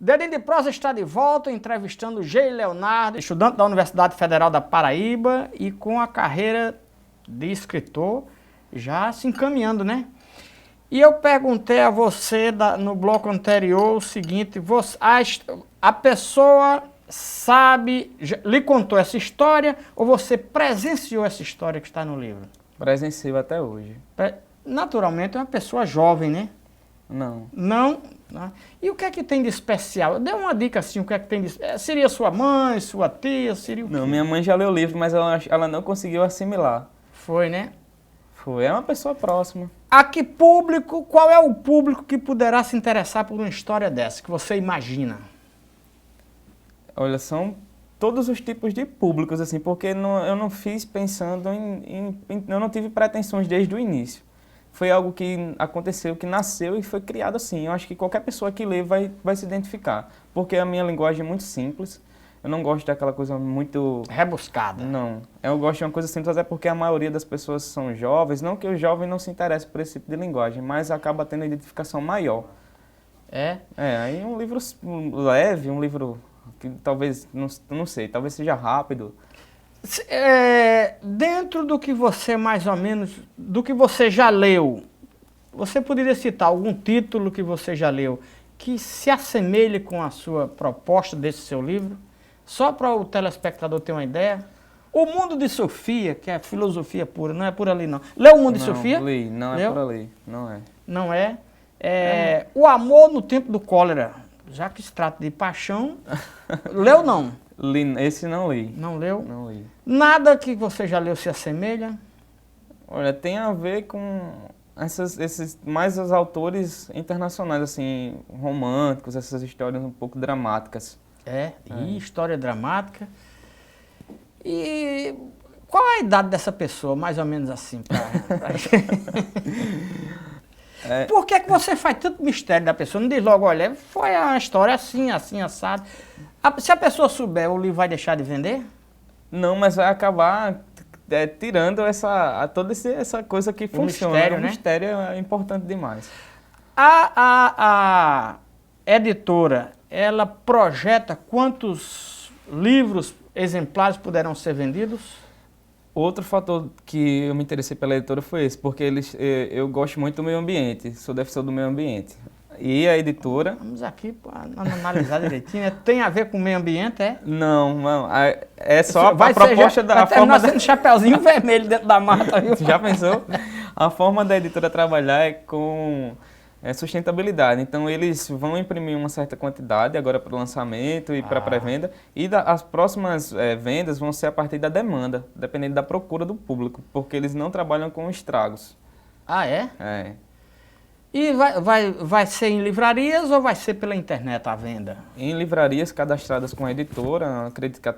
Dedinho de Prosa está de volta entrevistando Geire Leonardo, estudante da Universidade Federal da Paraíba e com a carreira de escritor já se encaminhando, né? E eu perguntei a você no bloco anterior o seguinte, a pessoa sabe, lhe contou essa história ou você presenciou essa história que está no livro? Presencio até hoje. Naturalmente é uma pessoa jovem, né? Não. Não? E o que é que tem de especial? Dê uma dica assim, o que é que tem de... Seria sua mãe, sua tia, seria o quê? Não, minha mãe já leu o livro, mas ela não conseguiu assimilar. Foi, né? Foi, é uma pessoa próxima. A que público, qual é o público que poderá se interessar por uma história dessa, que você imagina? Olha, são todos os tipos de públicos, assim, porque eu não fiz pensando eu não tive pretensões desde o início. Foi algo que aconteceu, que nasceu e foi criado assim. Eu acho que qualquer pessoa que lê vai se identificar, porque a minha linguagem é muito simples. Eu não gosto daquela coisa muito... Rebuscada. Não. Eu gosto de uma coisa simples, até porque a maioria das pessoas são jovens. Não que o jovem não se interesse por esse tipo de linguagem, mas acaba tendo uma identificação maior. É? Aí um livro leve, um livro que talvez, não sei, talvez seja rápido. Dentro do que você mais ou menos, do que você já leu, você poderia citar algum título que você já leu que se assemelhe com a sua proposta desse seu livro? Só para o telespectador ter uma ideia. O Mundo de Sofia, que é filosofia pura, não é por ali não. Leu O Mundo de Sofia? Não, li, não é por ali, não é. Não é? O Amor no Tempo do Cólera, já que se trata de paixão, leu não? Esse não li. Não leu? Não li. Nada que você já leu se assemelha? Olha, tem a ver com mais os autores internacionais, assim, românticos, essas histórias um pouco dramáticas. E história dramática. E qual é a idade dessa pessoa, mais ou menos assim? Por que você faz tanto mistério da pessoa? Não diz logo, olha, foi a história assim, assim, assado. Se a pessoa souber, o livro vai deixar de vender? Não, mas vai acabar tirando toda essa coisa que funciona. Mistério, O né? mistério é importante demais. A editora, ela projeta quantos livros, exemplares poderão ser vendidos? Outro fator que eu me interessei pela editora foi esse, porque eu gosto muito do meio ambiente, sou defensor do meio ambiente. E a editora... Vamos aqui para analisar direitinho. Tem a ver com o meio ambiente, é? Não, é só a proposta da forma... Vai sendo chapeuzinho vermelho dentro da mata, viu? Você já pensou? A forma da editora trabalhar é com sustentabilidade. Então, eles vão imprimir uma certa quantidade agora para o lançamento e para a pré-venda. E as próximas vendas vão ser a partir da demanda, dependendo da procura do público, porque eles não trabalham com estragos. Ah, é? É. E vai ser em livrarias ou vai ser pela internet a venda? Em livrarias cadastradas com a editora, acredito que a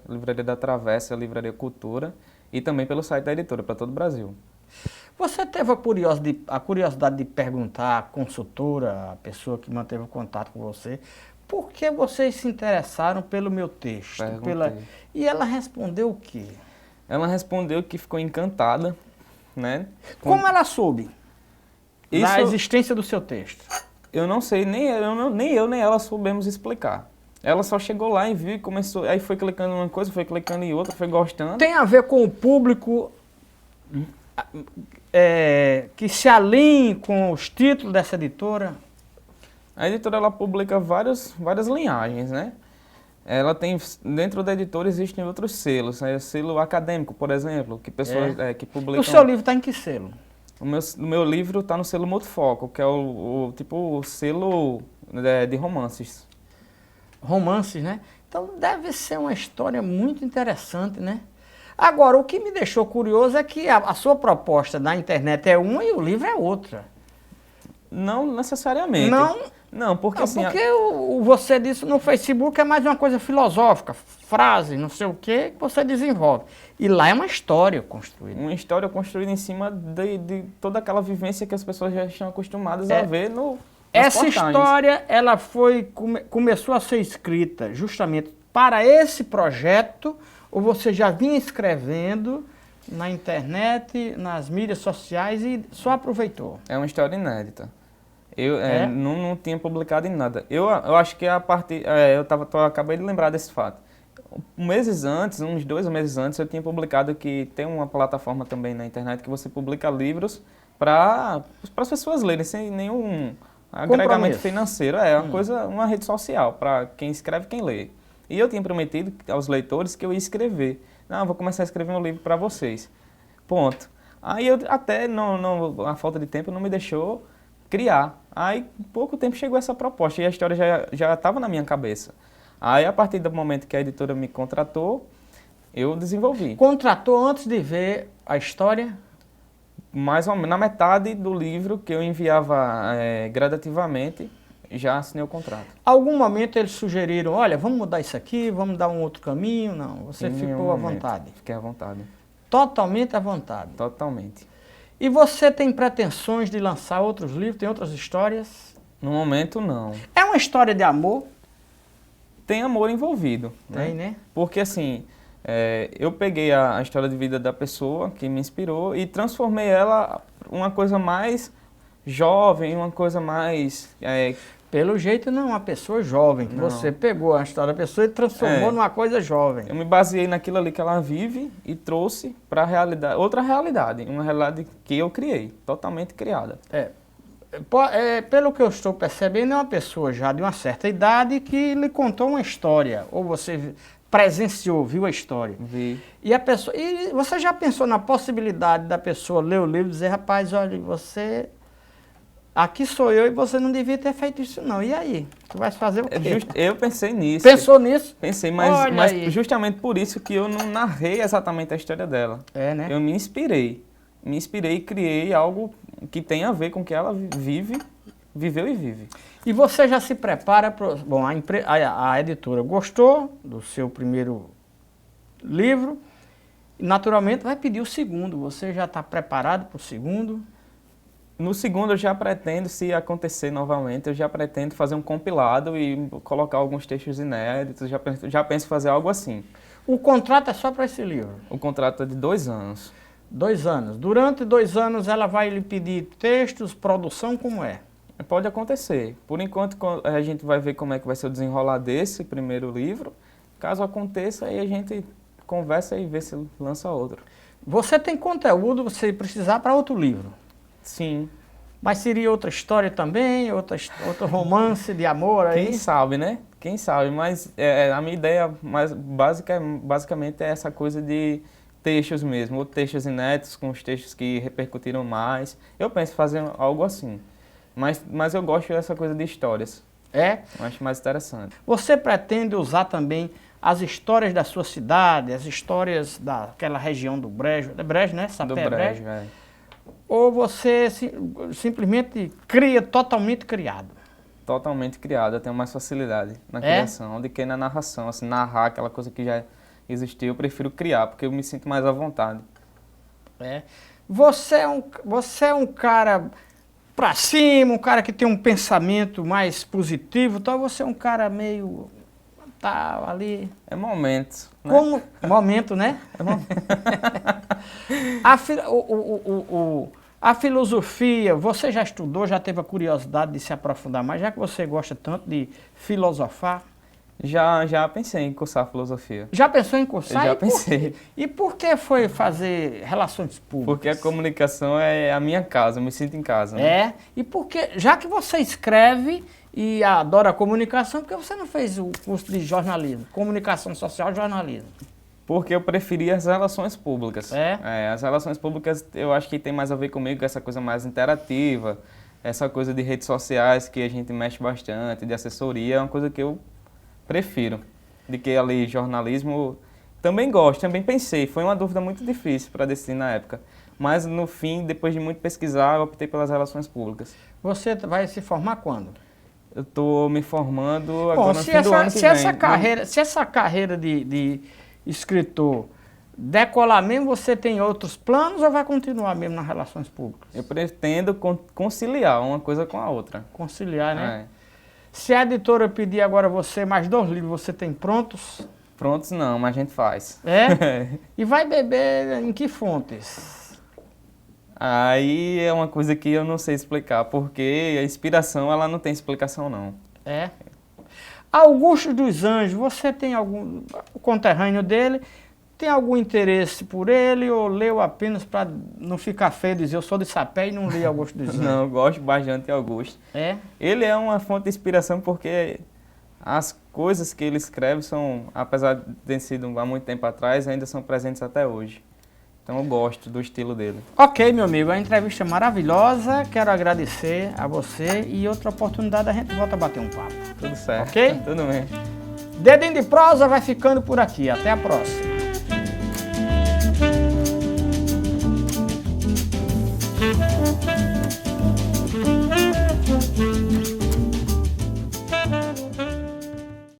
Livraria da Travessa, a Livraria Cultura, e também pelo site da editora, para todo o Brasil. Você teve a curiosidade de perguntar à consultora, a pessoa que manteve o contato com você, por que vocês se interessaram pelo meu texto? E ela respondeu o quê? Ela respondeu que ficou encantada, né? Como ela soube da existência do seu texto? Eu não sei, nem eu nem ela soubemos explicar. Ela só chegou lá e viu e começou, aí foi clicando em uma coisa, foi clicando em outra, foi gostando. Tem a ver com o público que se alinhe com os títulos dessa editora? A editora ela publica várias linhagens, né? Ela tem, dentro da editora existem outros selos, né? Selo acadêmico, por exemplo, que pessoas que publicam... O seu livro está em que selo? O meu livro está no selo Multifoco, que é o selo de romances. Romances, né? Então deve ser uma história muito interessante, né? Agora, o que me deixou curioso é que a sua proposta na internet é uma e o livro é outra. Não necessariamente. Não, porque assim... Porque você disse no Facebook é mais uma coisa filosófica, frase, não sei o que você desenvolve. E lá é uma história construída. Uma história construída em cima de toda aquela vivência que as pessoas já estão acostumadas a ver Essa história, ela começou a ser escrita justamente para esse projeto, ou você já vinha escrevendo na internet, nas mídias sociais e só aproveitou? É uma história inédita. Não tinha publicado em nada. Eu acho que a partir... acabei de lembrar desse fato. Meses antes, uns 2 meses antes, eu tinha publicado que tem uma plataforma também na internet que você publica livros para as pessoas lerem, sem nenhum agregamento financeiro. Uma rede social para quem escreve e quem lê. E eu tinha prometido aos leitores que eu ia escrever. Não, vou começar a escrever um livro para vocês. Ponto. Aí eu até, a falta de tempo não me deixou criar. Aí, em pouco tempo chegou essa proposta e a história já estava na minha cabeça. Aí, a partir do momento que a editora me contratou, eu desenvolvi. Contratou antes de ver a história? Mais ou menos, na metade do livro que eu enviava gradativamente, já assinei o contrato. Algum momento eles sugeriram, olha, vamos mudar isso aqui, vamos dar um outro caminho? Não, você ficou à vontade? Fiquei à vontade. Totalmente à vontade? Totalmente. E você tem pretensões de lançar outros livros, tem outras histórias? No momento, não. É uma história de amor? Tem amor envolvido. Tem, né? Porque assim, eu peguei a história de vida da pessoa que me inspirou e transformei ela uma coisa mais jovem, uma coisa mais... Pelo jeito não é uma pessoa jovem, que você pegou a história da pessoa e transformou numa coisa jovem. Eu me baseei naquilo ali que ela vive e trouxe para a realidade, outra realidade, uma realidade que eu criei, totalmente criada. Pelo que eu estou percebendo, é uma pessoa já de uma certa idade que lhe contou uma história, ou você presenciou, viu a história. Vi. E você já pensou na possibilidade da pessoa ler o livro e dizer, rapaz, olha, aqui sou eu e você não devia ter feito isso não. E aí? Tu vai fazer o quê? Eu pensei nisso. Pensou nisso? Pensei, mas justamente por isso que eu não narrei exatamente a história dela. Né? Eu me inspirei e criei algo que tem a ver com o que ela viveu e vive. E você já se prepara para... Bom, a editora gostou do seu primeiro livro e naturalmente vai pedir o segundo. Você já está preparado para o segundo? No segundo eu já pretendo, se acontecer novamente, eu já pretendo fazer um compilado e colocar alguns textos inéditos, já penso em fazer algo assim. O contrato é só para esse livro? O contrato é de 2 anos. 2 anos. Durante 2 anos ela vai lhe pedir textos, produção, como é? Pode acontecer. Por enquanto a gente vai ver como é que vai ser o desenrolar desse primeiro livro. Caso aconteça, aí a gente conversa e vê se lança outro. Você tem conteúdo, você precisar para outro livro? Sim. Mas seria outra história também, outro romance de amor aí? Quem sabe, né? Quem sabe, mas a minha ideia mais basicamente é essa coisa de textos mesmo, ou textos inéditos com os textos que repercutiram mais. Eu penso em fazer algo assim, mas eu gosto dessa coisa de histórias. Eu acho mais interessante. Você pretende usar também as histórias da sua cidade, as histórias daquela região do Brejo, né? Sapé, do Brejo, Ou você simplesmente cria totalmente criado? Totalmente criado, eu tenho mais facilidade na criação do que na narração. Assim, narrar aquela coisa que já existiu, eu prefiro criar, porque eu me sinto mais à vontade. Você é um cara pra cima, um cara que tem um pensamento mais positivo, então você é um cara meio... tá ali... É momento. Né? Como momento, né? É momento. A filosofia, você já estudou, já teve a curiosidade de se aprofundar mais, já que você gosta tanto de filosofar? Já pensei em cursar filosofia. Já pensou em cursar? Já pensei. E por que foi fazer relações públicas? Porque a comunicação é a minha casa, eu me sinto em casa. Né? E porque, já que você escreve e adora a comunicação, por que você não fez o curso de jornalismo? Comunicação social e jornalismo? Porque eu preferia as relações públicas. As relações públicas eu acho que tem mais a ver comigo, essa coisa mais interativa, essa coisa de redes sociais que a gente mexe bastante, de assessoria, é uma coisa que eu prefiro. De que ali jornalismo também gosto, também pensei, foi uma dúvida muito difícil para decidir na época. Mas no fim, depois de muito pesquisar, eu optei pelas relações públicas. Você vai se formar quando? Eu estou me formando agora no fim do ano que vem. Se essa carreira de escritor decolar mesmo, você tem outros planos ou vai continuar mesmo nas relações públicas? Eu pretendo conciliar uma coisa com a outra. Conciliar, né? Se a editora pedir agora você mais 2 livros, você tem prontos? Prontos não, mas a gente faz. E vai beber em que fontes? Aí é uma coisa que eu não sei explicar, porque a inspiração ela não tem explicação não. É. Augusto dos Anjos, você tem algum, o conterrâneo dele, tem algum interesse por ele ou leu apenas para não ficar feio dizer eu sou de Sapé e não li Augusto dos Anjos? Não, eu gosto bastante de Augusto. É? Ele é uma fonte de inspiração porque as coisas que ele escreve são, apesar de ter sido há muito tempo atrás, ainda são presentes até hoje. Então eu gosto do estilo dele. Ok, meu amigo, a entrevista é maravilhosa, quero agradecer a você e outra oportunidade a gente volta a bater um papo. Tudo certo. Ok? Tudo bem. Dedinho de Prosa vai ficando por aqui, até a próxima.